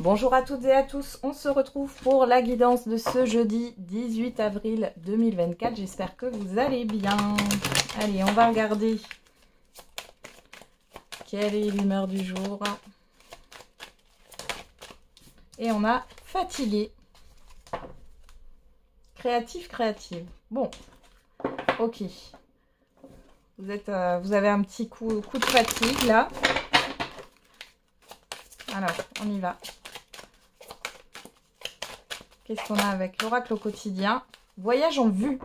Bonjour à toutes et à tous, on se retrouve pour la guidance de ce jeudi 18 avril 2024. J'espère que vous allez bien. Allez, on va regarder quelle est l'humeur du jour. Et on a fatigué. Créatif, créative. Bon, ok. Vous avez un petit coup de fatigue là. Alors, on y va. Qu'est-ce qu'on a avec l'oracle au quotidien? Voyage en vue.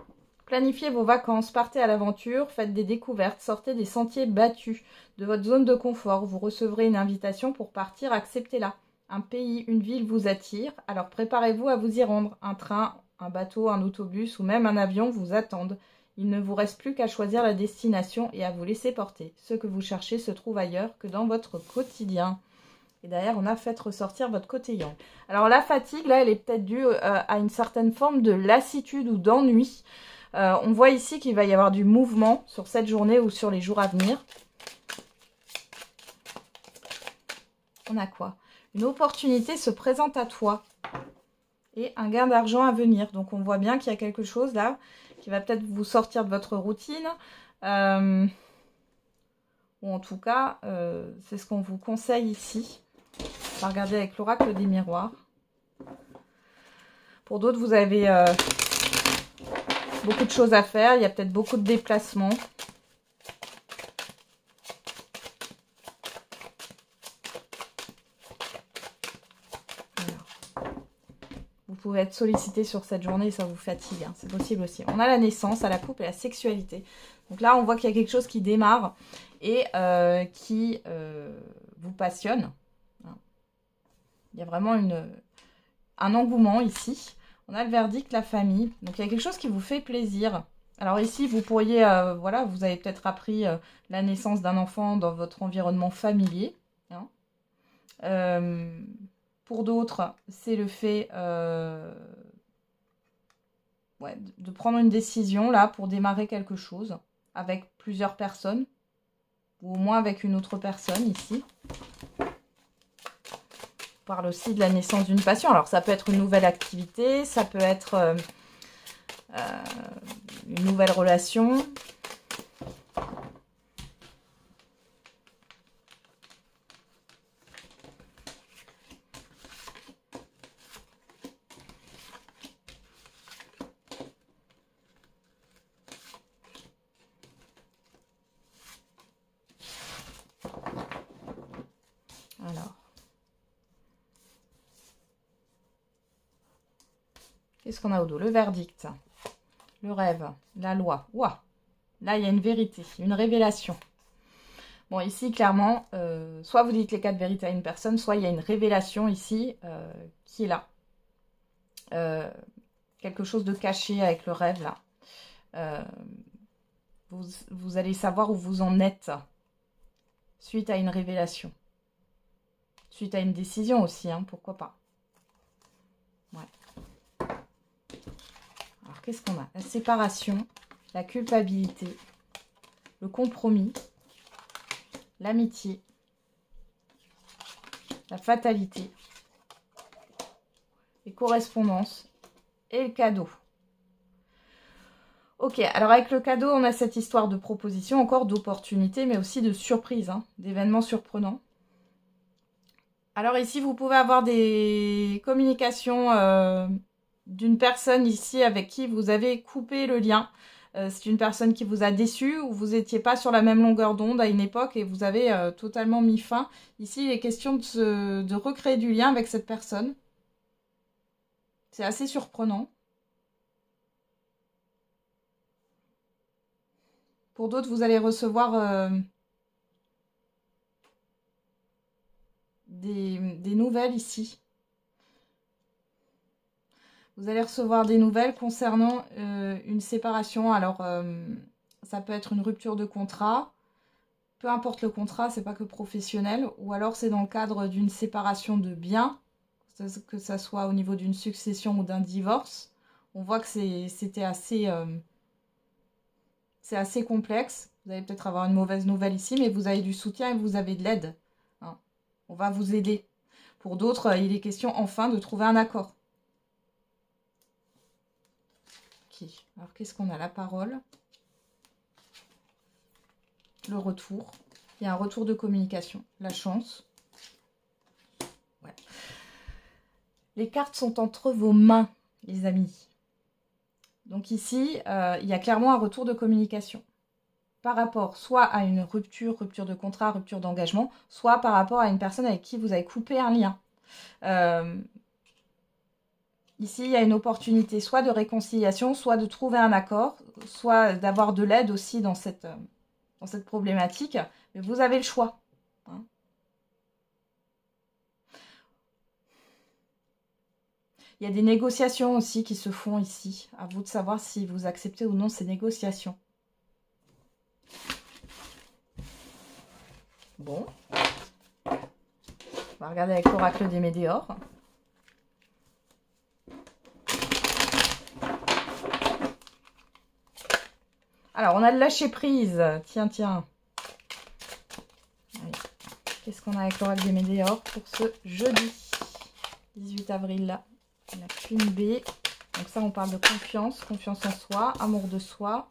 Planifiez vos vacances, partez à l'aventure, faites des découvertes, sortez des sentiers battus de votre zone de confort. Vous recevrez une invitation pour partir, acceptez-la. Un pays, une ville vous attire, alors préparez-vous à vous y rendre. Un train, un bateau, un autobus ou même un avion vous attendent. Il ne vous reste plus qu'à choisir la destination et à vous laisser porter. Ce que vous cherchez se trouve ailleurs que dans votre quotidien. Et derrière, on a fait ressortir votre côté yang. Alors la fatigue, là, elle est peut-être due à une certaine forme de lassitude ou d'ennui. On voit ici qu'il va y avoir du mouvement sur cette journée ou sur les jours à venir. On a quoi? Une opportunité se présente à toi. Et un gain d'argent à venir. Donc on voit bien qu'il y a quelque chose là qui va peut-être vous sortir de votre routine. Ou en tout cas, c'est ce qu'on vous conseille ici. On va regarder avec l'oracle des miroirs. Pour d'autres, vous avez beaucoup de choses à faire. Il y a peut-être beaucoup de déplacements. Alors, vous pouvez être sollicité sur cette journée et ça vous fatigue. Hein. C'est possible aussi. On a la naissance, à la couple et la sexualité. Donc là, on voit qu'il y a quelque chose qui démarre et qui vous passionne. Il y a vraiment un engouement ici. On a le verdict, la famille. Donc, il y a quelque chose qui vous fait plaisir. Alors ici, vous pourriez, voilà, vous avez peut-être appris la naissance d'un enfant dans votre environnement familier. Hein. Pour d'autres, c'est le fait de prendre une décision là pour démarrer quelque chose avec plusieurs personnes. Ou au moins avec une autre personne ici. On parle aussi de la naissance d'une passion. Alors ça peut être une nouvelle activité, ça peut être une nouvelle relation. Alors. Qu'est-ce qu'on a au dos? Le verdict, le rêve, la loi. Ouah. Là, il y a une vérité, une révélation. Bon, ici, clairement, soit vous dites les 4 vérités à une personne, soit il y a une révélation ici qui est là. Quelque chose de caché avec le rêve, là. Vous allez savoir où vous en êtes suite à une révélation. Suite à une décision aussi, hein, pourquoi pas. Ouais. Alors, qu'est-ce qu'on a? La séparation, la culpabilité, le compromis, l'amitié, la fatalité, les correspondances et le cadeau. Ok, alors avec le cadeau, on a cette histoire de proposition, encore d'opportunité, mais aussi de surprise, hein, d'événements surprenants. Alors ici, vous pouvez avoir des communications d'une personne ici avec qui vous avez coupé le lien. C'est une personne qui vous a déçu ou vous n'étiez pas sur la même longueur d'onde à une époque et vous avez totalement mis fin. Ici, il est question de recréer du lien avec cette personne. C'est assez surprenant. Pour d'autres, vous allez recevoir des nouvelles ici. Vous allez recevoir des nouvelles concernant une séparation. Alors, ça peut être une rupture de contrat. Peu importe le contrat, c'est pas que professionnel. Ou alors, c'est dans le cadre d'une séparation de biens, que ça soit au niveau d'une succession ou d'un divorce. On voit que c'était assez... c'est assez complexe. Vous allez peut-être avoir une mauvaise nouvelle ici, mais vous avez du soutien et vous avez de l'aide. Hein. On va vous aider. Pour d'autres, il est question enfin de trouver un accord. Ok, alors qu'est-ce qu'on a? La parole. Le retour. Il y a un retour de communication. La chance. Ouais. Les cartes sont entre vos mains, les amis. Donc ici, il y a clairement un retour de communication. Par rapport soit à une rupture de contrat, rupture d'engagement, soit par rapport à une personne avec qui vous avez coupé un lien. Ici, il y a une opportunité soit de réconciliation, soit de trouver un accord, soit d'avoir de l'aide aussi dans cette problématique. Mais vous avez le choix. Hein. Il y a des négociations aussi qui se font ici. À vous de savoir si vous acceptez ou non ces négociations. Bon. On va regarder avec l'oracle des Météores. Alors, on a le lâcher prise. Tiens, tiens. Qu'est-ce qu'on a avec l'oracle des Météores pour ce jeudi 18 avril là. La Queen B. Donc ça, on parle de confiance, confiance en soi, amour de soi.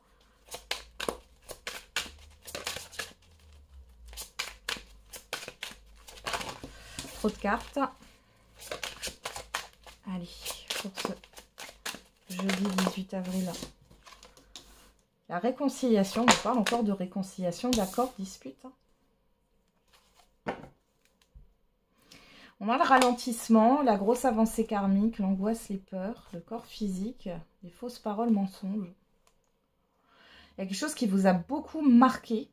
Trop de cartes. Allez, pour ce jeudi 18 avril. La réconciliation, on parle encore de réconciliation, d'accord, dispute. On a le ralentissement, la grosse avancée karmique, l'angoisse, les peurs, le corps physique, les fausses paroles, mensonges. Il y a quelque chose qui vous a beaucoup marqué.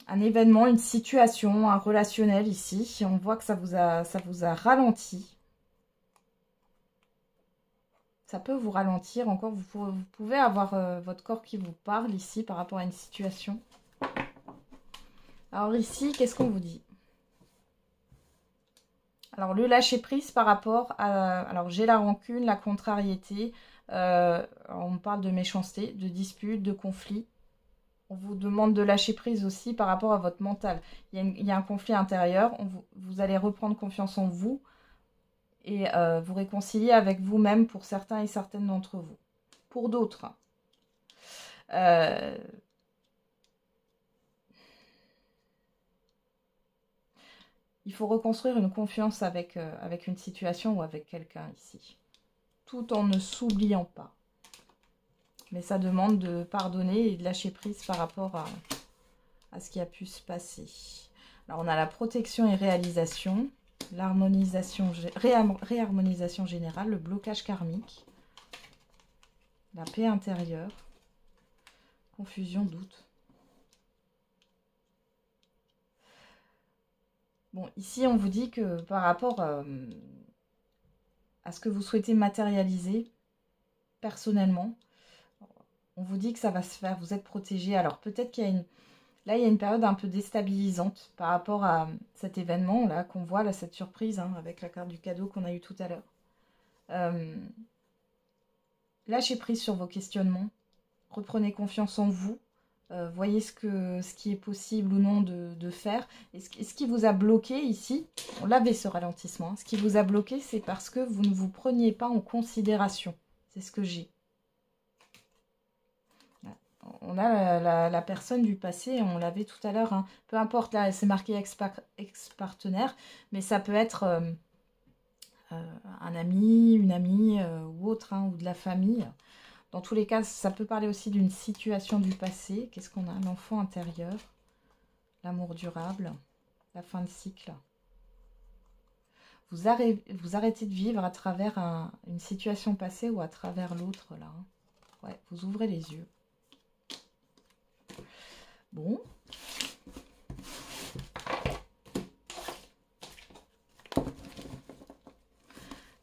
Un événement, une situation, un relationnel ici. On voit que ça vous a ralenti. Ça peut vous ralentir encore. Vous pouvez avoir votre corps qui vous parle ici par rapport à une situation. Alors ici, qu'est-ce qu'on vous dit? Alors le lâcher prise par rapport à... Alors j'ai la rancune, la contrariété. On parle de méchanceté, de dispute, de conflit. On vous demande de lâcher prise aussi par rapport à votre mental. Il y a un conflit intérieur. Vous allez reprendre confiance en vous et vous réconcilier avec vous-même pour certains et certaines d'entre vous. Pour d'autres, il faut reconstruire une confiance avec une situation ou avec quelqu'un ici, tout en ne s'oubliant pas. Mais ça demande de pardonner et de lâcher prise par rapport à ce qui a pu se passer. Alors, on a la protection et réalisation, l'harmonisation, réharmonisation générale, le blocage karmique, la paix intérieure, confusion, doute. Bon, ici, on vous dit que par rapport à ce que vous souhaitez matérialiser personnellement, on vous dit que ça va se faire, vous êtes protégé. Alors, peut-être qu'il y a une... Là, il y a une période un peu déstabilisante par rapport à cet événement-là qu'on voit, là, cette surprise, hein, avec la carte du cadeau qu'on a eu tout à l'heure. Lâchez prise sur vos questionnements. Reprenez confiance en vous. Voyez ce qui est possible ou non de faire. Et ce qui vous a bloqué ici, on l'avait ce ralentissement. Hein, ce qui vous a bloqué, c'est parce que vous ne vous preniez pas en considération. C'est ce que j'ai. On a la personne du passé, on l'avait tout à l'heure. Hein. Peu importe, là, c'est marqué ex-partenaire, mais ça peut être un ami, une amie ou autre, hein, ou de la famille. Dans tous les cas, ça peut parler aussi d'une situation du passé. Qu'est-ce qu'on a? L'enfant intérieur, l'amour durable, la fin de cycle. Vous arrêtez de vivre à travers une situation passée ou à travers l'autre, là. Hein. Ouais, vous ouvrez les yeux. Bon.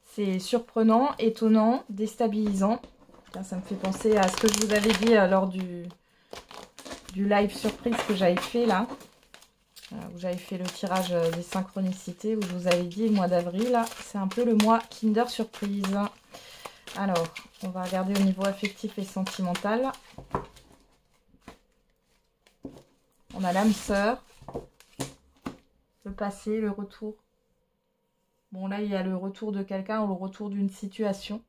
C'est surprenant, étonnant, déstabilisant. Là, ça me fait penser à ce que je vous avais dit lors du live surprise que j'avais fait là. Où j'avais fait le tirage des synchronicités. Où je vous avais dit le mois d'avril, c'est un peu le mois Kinder Surprise. Alors, on va regarder au niveau affectif et sentimental. On a l'âme sœur. Le passé, le retour. Bon, là, il y a le retour de quelqu'un ou le retour d'une situation.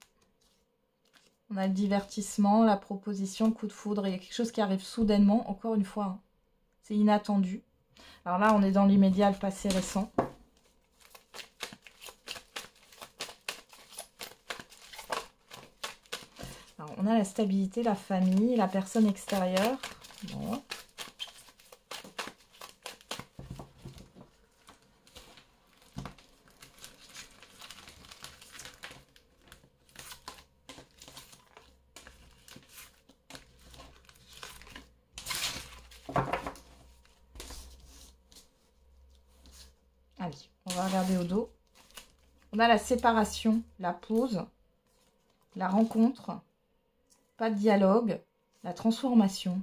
On a le divertissement, la proposition, le coup de foudre. Il y a quelque chose qui arrive soudainement, encore une fois. Hein. C'est inattendu. Alors là, on est dans l'immédiat, le passé récent. Alors, on a la stabilité, la famille, la personne extérieure. Bon. Allez, on va regarder au dos. On a la séparation, la pause, la rencontre, pas de dialogue, la transformation.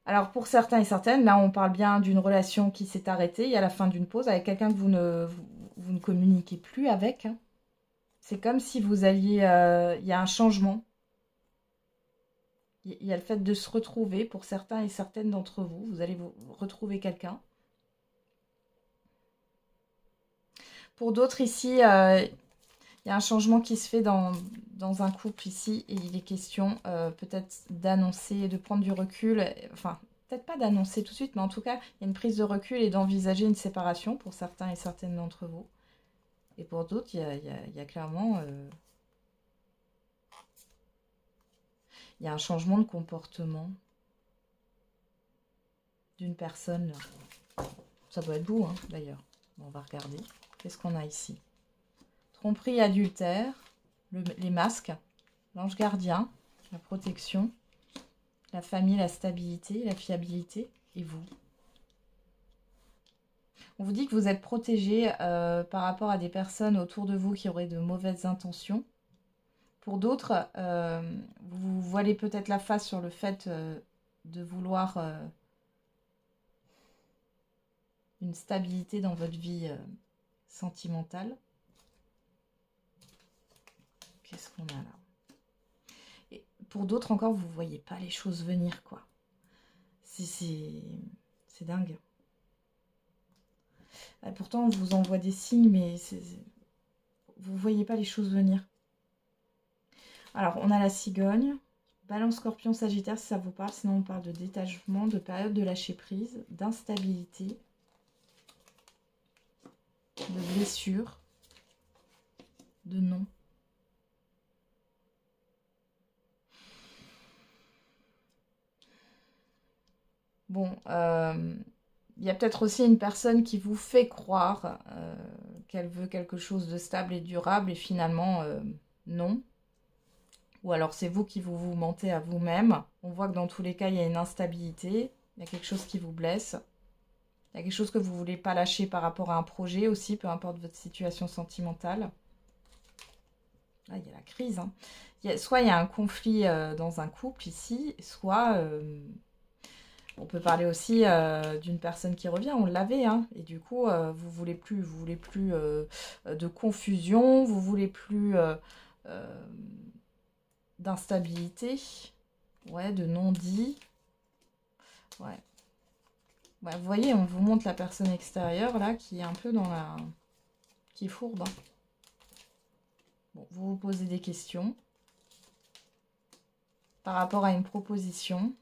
Alors pour certains et certaines, là on parle bien d'une relation qui s'est arrêtée. Il y a la fin d'une pause avec quelqu'un que vous ne communiquez plus avec. Hein. C'est comme si vous alliez... il y a un changement. Il y a le fait de se retrouver pour certains et certaines d'entre vous. Vous allez vous retrouver quelqu'un. Pour d'autres ici, il y a un changement qui se fait dans un couple ici. Et il est question peut-être d'annoncer, de prendre du recul. Enfin, peut-être pas d'annoncer tout de suite, mais en tout cas, il y a une prise de recul et d'envisager une séparation pour certains et certaines d'entre vous. Et pour d'autres, il y a clairement... il y a un changement de comportement d'une personne. Là. Ça doit être vous, hein, d'ailleurs. Bon, on va regarder. Qu'est-ce qu'on a ici? Tromperie, adultère, les masques, l'ange gardien, la protection, la famille, la stabilité, la fiabilité, et vous. On vous dit que vous êtes protégé par rapport à des personnes autour de vous qui auraient de mauvaises intentions. Pour d'autres, vous voilez peut-être la face sur le fait de vouloir une stabilité dans votre vie sentimentale. Qu'est-ce qu'on a là? Et pour d'autres encore, vous ne voyez pas les choses venir, quoi. C'est dingue. Et pourtant, on vous envoie des signes, mais vous ne voyez pas les choses venir. Alors, on a la cigogne, Balance, Scorpion, Sagittaire, si ça vous parle. Sinon, on parle de détachement, de période de lâcher prise, d'instabilité, de blessure, de non. Bon, il y a peut-être aussi une personne qui vous fait croire qu'elle veut quelque chose de stable et durable et finalement, non. Ou alors c'est vous qui vous mentez à vous-même. On voit que dans tous les cas, il y a une instabilité. Il y a quelque chose qui vous blesse. Il y a quelque chose que vous ne voulez pas lâcher par rapport à un projet aussi, peu importe votre situation sentimentale. Là, il y a la crise. Hein. Soit il y a un conflit dans un couple ici, soit on peut parler aussi d'une personne qui revient. On l'avait, hein, et du coup, vous voulez plus de confusion, vous voulez plus d'instabilité, ouais, de non-dit. Ouais. Ouais, vous voyez, on vous montre la personne extérieure, là, qui est un peu dans la... qui est fourbe. Hein. Bon, vous vous posez des questions par rapport à une proposition.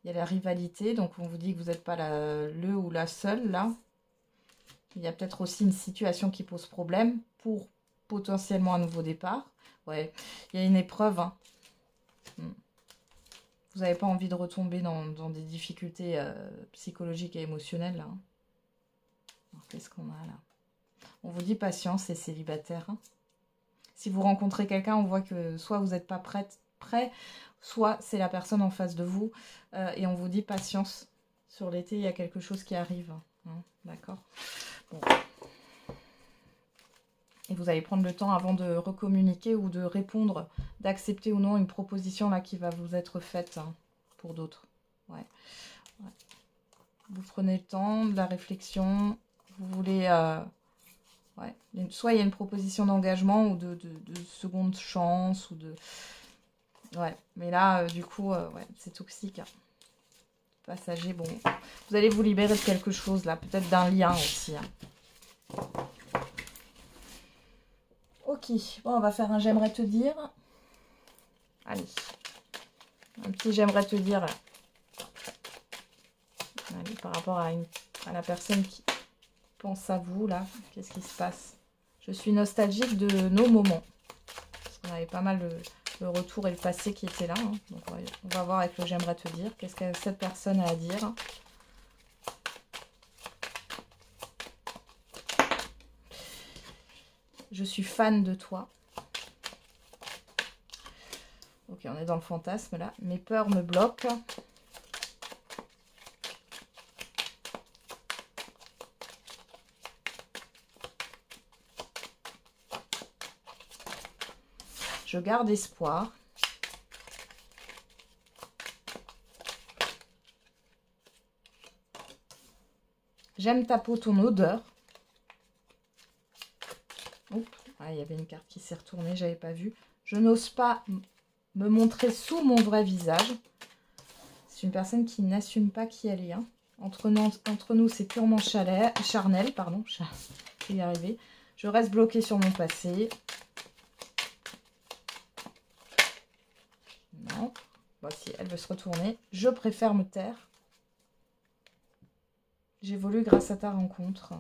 Il y a la rivalité, donc on vous dit que vous n'êtes pas le ou la seule, là. Il y a peut-être aussi une situation qui pose problème pour potentiellement un nouveau départ. Ouais, il y a une épreuve. Hein. Vous n'avez pas envie de retomber dans des difficultés psychologiques et émotionnelles, là. Qu'est-ce qu'on a, là? On vous dit patience et célibataire. Hein. Si vous rencontrez quelqu'un, on voit que soit vous n'êtes pas prêt, soit c'est la personne en face de vous. Et on vous dit patience. Sur l'été, il y a quelque chose qui arrive. Hein, d'accord. Bon. Et vous allez prendre le temps avant de recommuniquer ou de répondre, d'accepter ou non une proposition là qui va vous être faite hein, pour d'autres. Ouais. Ouais. Vous prenez le temps de la réflexion. Vous voulez... ouais. Soit il y a une proposition d'engagement ou de seconde chance ou de... Ouais, mais là, du coup, ouais, c'est toxique. Hein. passager. Bon, vous allez vous libérer de quelque chose là, peut-être d'un lien aussi. Hein. Ok, bon, on va faire un j'aimerais te dire. Allez, un petit j'aimerais te dire. Allez, par rapport à la personne qui pense à vous là, qu'est-ce qui se passe? Je suis nostalgique de nos moments. Parce qu'on avait pas mal le retour et le passé qui étaient là. Hein. Donc on va voir avec le j'aimerais te dire. Qu'est-ce que cette personne a à dire? Je suis fan de toi. Ok, on est dans le fantasme là. Mes peurs me bloquent. Je garde espoir. J'aime ta peau, ton odeur. Oups, ah, il y avait une carte qui s'est retournée, j'avais pas vu. Je n'ose pas me montrer sous mon vrai visage. C'est une personne qui n'assume pas qui elle est. Hein. Entre nous, c'est purement charnel. Pardon, je vais y arriver. Je reste bloquée sur mon passé. Non. Voici, elle veut se retourner. Je préfère me taire. J'évolue grâce à ta rencontre.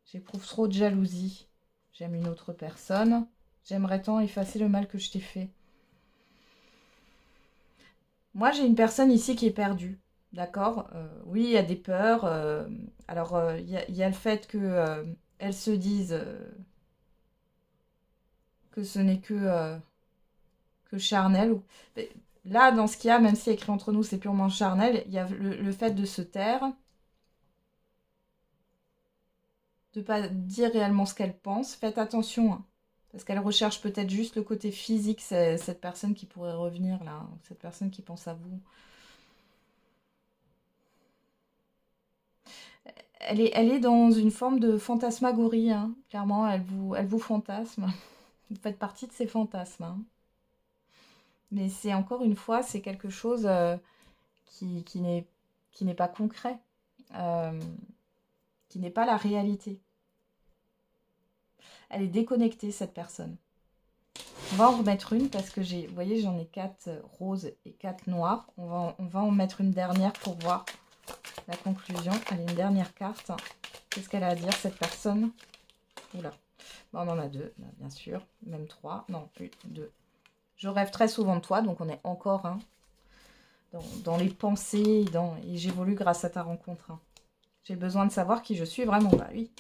J'éprouve trop de jalousie. J'aime une autre personne. J'aimerais tant effacer le mal que je t'ai fait. Moi, j'ai une personne ici qui est perdue. D'accord, oui, il y a des peurs. Alors, il y a le fait que elles se disent que ce n'est que charnel. Là, dans ce qu'il y a, même si écrit entre nous, c'est purement charnel, il y a le fait de se taire, de ne pas dire réellement ce qu'elle pense. Faites attention, hein, parce qu'elle recherche peut-être juste le côté physique, cette personne qui pourrait revenir là, hein, cette personne qui pense à vous. Elle est dans une forme de fantasmagorie, hein. Clairement, elle vous fantasme. Vous faites partie de ces fantasmes. Hein. Mais c'est encore une fois, c'est quelque chose qui n'est pas concret, qui n'est pas la réalité. Elle est déconnectée, cette personne. On va en remettre une parce que vous voyez, j'en ai 4 roses et 4 noirs. On va en mettre une dernière pour voir la conclusion. Allez, une dernière carte. Qu'est-ce qu'elle a à dire, cette personne? Oula. Bon, on en a 2, bien sûr. Même 3. Non, 2. Je rêve très souvent de toi, donc on est encore hein, dans les pensées et j'évolue grâce à ta rencontre. Hein. J'ai besoin de savoir qui je suis vraiment. Bah oui.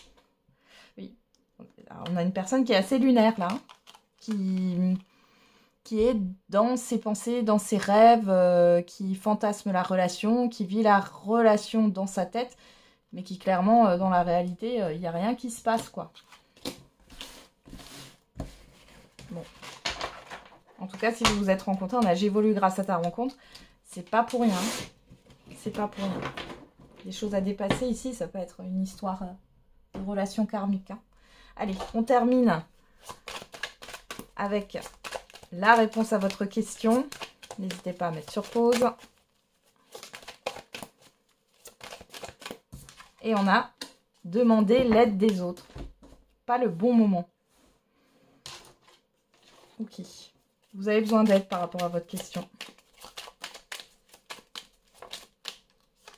Oui. Alors, on a une personne qui est assez lunaire là, hein, qui est dans ses pensées, dans ses rêves, qui fantasme la relation, qui vit la relation dans sa tête, mais qui clairement, dans la réalité, il n'y a rien qui se passe, quoi. Bon. En tout cas, si vous vous êtes rencontrés, on a j'évolue grâce à ta rencontre. C'est pas pour rien. C'est pas pour rien. Des choses à dépasser ici, ça peut être une histoire de relation karmique. Hein. Allez, on termine avec la réponse à votre question. N'hésitez pas à mettre sur pause. Et on a demandé l'aide des autres. Pas le bon moment. Ok. Vous avez besoin d'aide par rapport à votre question.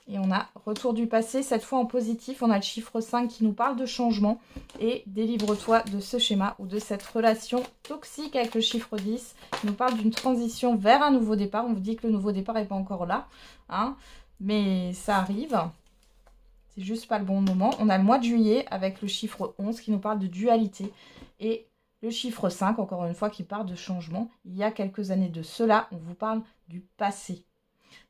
Et on a retour du passé, cette fois en positif. On a le chiffre 5 qui nous parle de changement. Et délivre-toi de ce schéma ou de cette relation toxique avec le chiffre 10. Qui nous parle d'une transition vers un nouveau départ. On vous dit que le nouveau départ n'est pas encore là. Hein, mais ça arrive. C'est juste pas le bon moment. On a le mois de juillet avec le chiffre 11 qui nous parle de dualité. Et le chiffre 5, encore une fois, qui parle de changement. Il y a quelques années de cela, on vous parle du passé.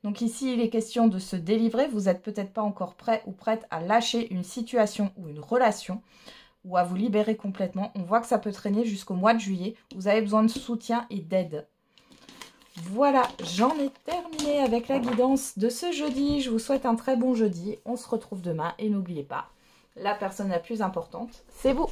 Donc ici, il est question de se délivrer. Vous n'êtes peut-être pas encore prêt ou prête à lâcher une situation ou une relation ou à vous libérer complètement. On voit que ça peut traîner jusqu'au mois de juillet. Vous avez besoin de soutien et d'aide. Voilà, j'en ai terminé avec la guidance de ce jeudi. Je vous souhaite un très bon jeudi. On se retrouve demain et n'oubliez pas, la personne la plus importante, c'est vous.